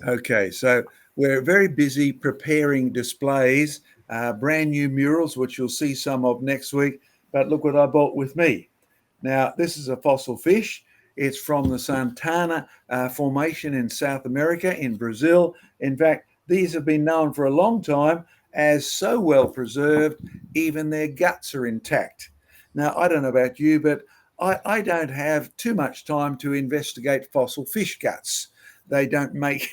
Okay, so we're very busy preparing displays, brand new murals, which you'll see some of next week. But look what I brought with me. Now, this is a fossil fish. It's from the Santana Formation in South America, in Brazil. In fact, these have been known for a long time as so well preserved, even their guts are intact. Now, I don't know about you, but I don't have too much time to investigate fossil fish guts. They don't make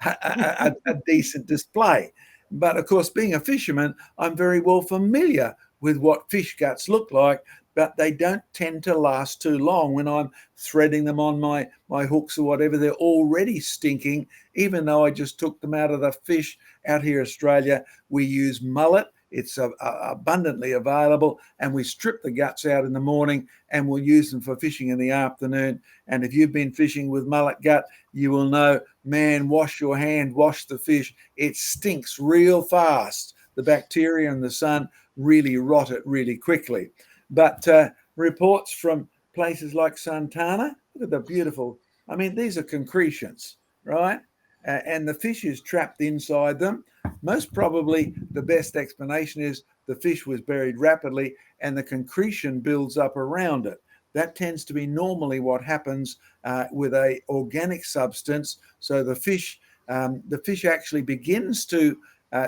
a decent display. But of course, being a fisherman, I'm very well familiar with what fish guts look like, but they don't tend to last too long when I'm threading them on my hooks or whatever. They're already stinking, even though I just took them out of the fish. Out here in Australia, we use mullet. It's abundantly available, and we strip the guts out in the morning and we'll use them for fishing in the afternoon. And if you've been fishing with mullet gut, you will know, man, wash your hand, wash the fish. It stinks real fast. The bacteria in the sun really rot it really quickly. But reports from places like Santana, look at the beautiful, I mean, these are concretions, right? And the fish is trapped inside them. Most probably, the best explanation is the fish was buried rapidly and the concretion builds up around it. That tends to be normally what happens with a organic substance. So the fish actually begins to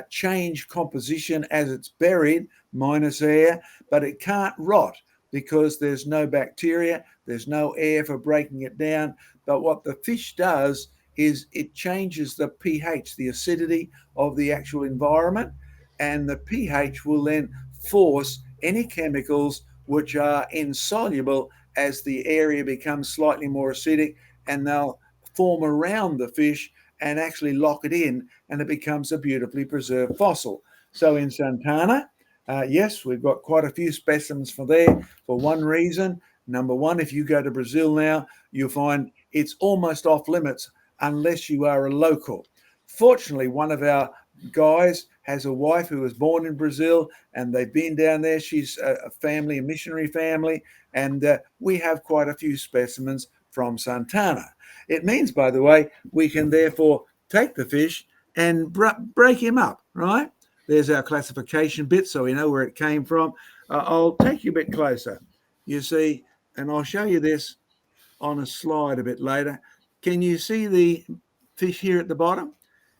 change composition as it's buried, minus air, but it can't rot because there's no bacteria, there's no air for breaking it down. But what the fish does is it changes the pH, the acidity of the actual environment, and the pH will then force any chemicals which are insoluble as the area becomes slightly more acidic, and they'll form around the fish and actually lock it in, and it becomes a beautifully preserved fossil. So in Santana, yes, we've got quite a few specimens for there for one reason. Number one, if you go to Brazil now, you'll find it's almost off limits unless you are a local. Fortunately, one of our guys has a wife who was born in Brazil, and they've been down there. She's a family, a missionary family, and we have quite a few specimens from Santana. It means, by the way, we can therefore take the fish and break him up, right? There's our classification bit, so we know where it came from. I'll take you a bit closer. You see, and I'll show you this on a slide a bit later. Can you see the fish here at the bottom?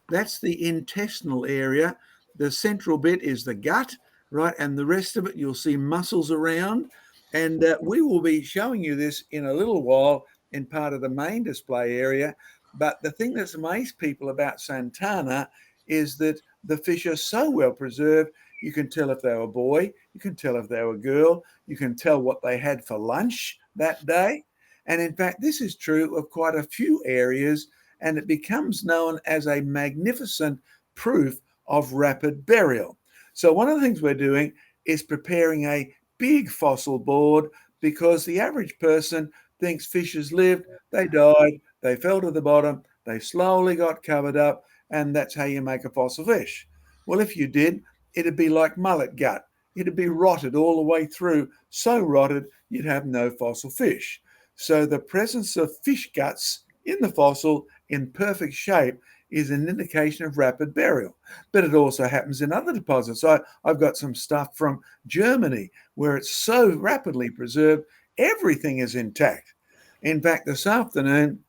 That's the intestinal area. The central bit is the gut, right? And the rest of it, you'll see muscles around. And we will be showing you this in a little while in part of the main display area. But the thing that's amazed people about Santana is that the fish are so well preserved. You can tell if they were a boy, you can tell if they were a girl, you can tell what they had for lunch that day. And in fact, this is true of quite a few areas, and it becomes known as a magnificent proof of rapid burial. So, one of the things we're doing is preparing a big fossil board because the average person thinks fishes lived, they died, they fell to the bottom, they slowly got covered up, and that's how you make a fossil fish. Well, if you did, it'd be like mullet gut. It'd be rotted all the way through, so rotted you'd have no fossil fish. So the presence of fish guts in the fossil in perfect shape is an indication of rapid burial. But it also happens in other deposits. I've got some stuff from Germany where it's so rapidly preserved, everything is intact. In fact, this afternoon,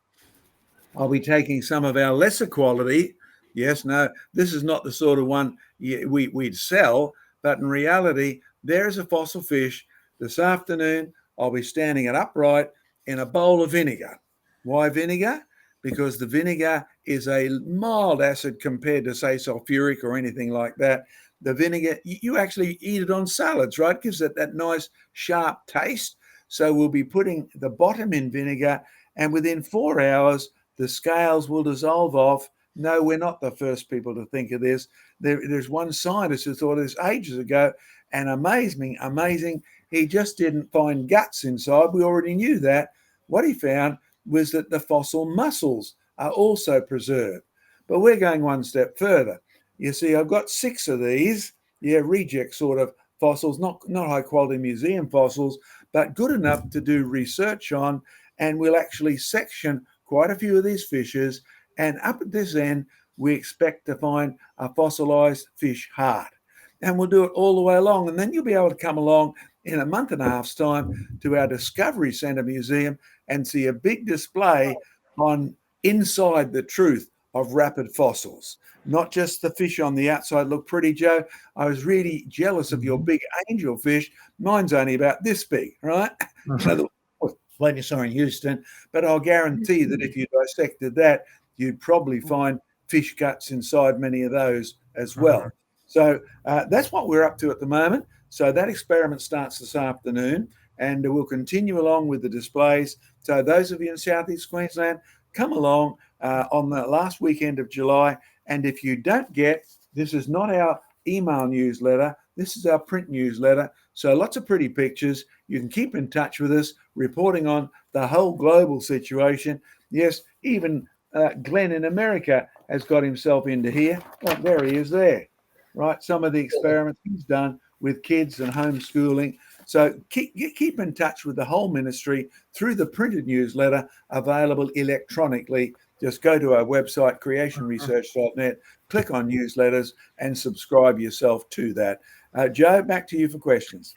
I'll be taking some of our lesser quality. Yes, no, this is not the sort of one we'd sell, but in reality, there's a fossil fish. This afternoon, I'll be standing it upright in a bowl of vinegar. Why vinegar? Because the vinegar is a mild acid compared to, say, sulfuric or anything like that. The vinegar, you actually eat it on salads, right? It gives it that nice sharp taste. So we'll be putting the bottom in vinegar, and within 4 hours, the scales will dissolve off. No, we're not the first people to think of this. There's one scientist who thought of this ages ago, and amazing, he just didn't find guts inside. We already knew that. What he found was that the fossil muscles are also preserved. But we're going one step further. You see, I've got 6 of these, reject sort of fossils, not high quality museum fossils, but good enough to do research on, and we'll actually section quite a few of these fishes And up at this end, we expect to find a fossilized fish heart. And we'll do it all the way along. And then you'll be able to come along in a month and a half's time to our Discovery Centre Museum and see a big display on inside the truth of rapid fossils. Not just the fish on the outside look pretty, Joe. I was really jealous of your big angelfish. Mine's only about this big, right? You know, the one you saw in Houston. But I'll guarantee that if you dissected that, you'd probably find fish guts inside many of those as well. So that's what we're up to at the moment. So that experiment starts this afternoon, and we'll continue along with the displays. So those of you in Southeast Queensland, come along on the last weekend of July. And if you don't get, this is not our email newsletter, this is our print newsletter. So lots of pretty pictures. You can keep in touch with us, reporting on the whole global situation. Yes, even Glenn in America has got himself into here. Oh, there he is there, right? Some of the experiments he's done with kids and homeschooling. So keep in touch with the whole ministry through the printed newsletter available electronically. Just go to our website, creationresearch.net, click on newsletters and subscribe yourself to that. Joe, back to you for questions.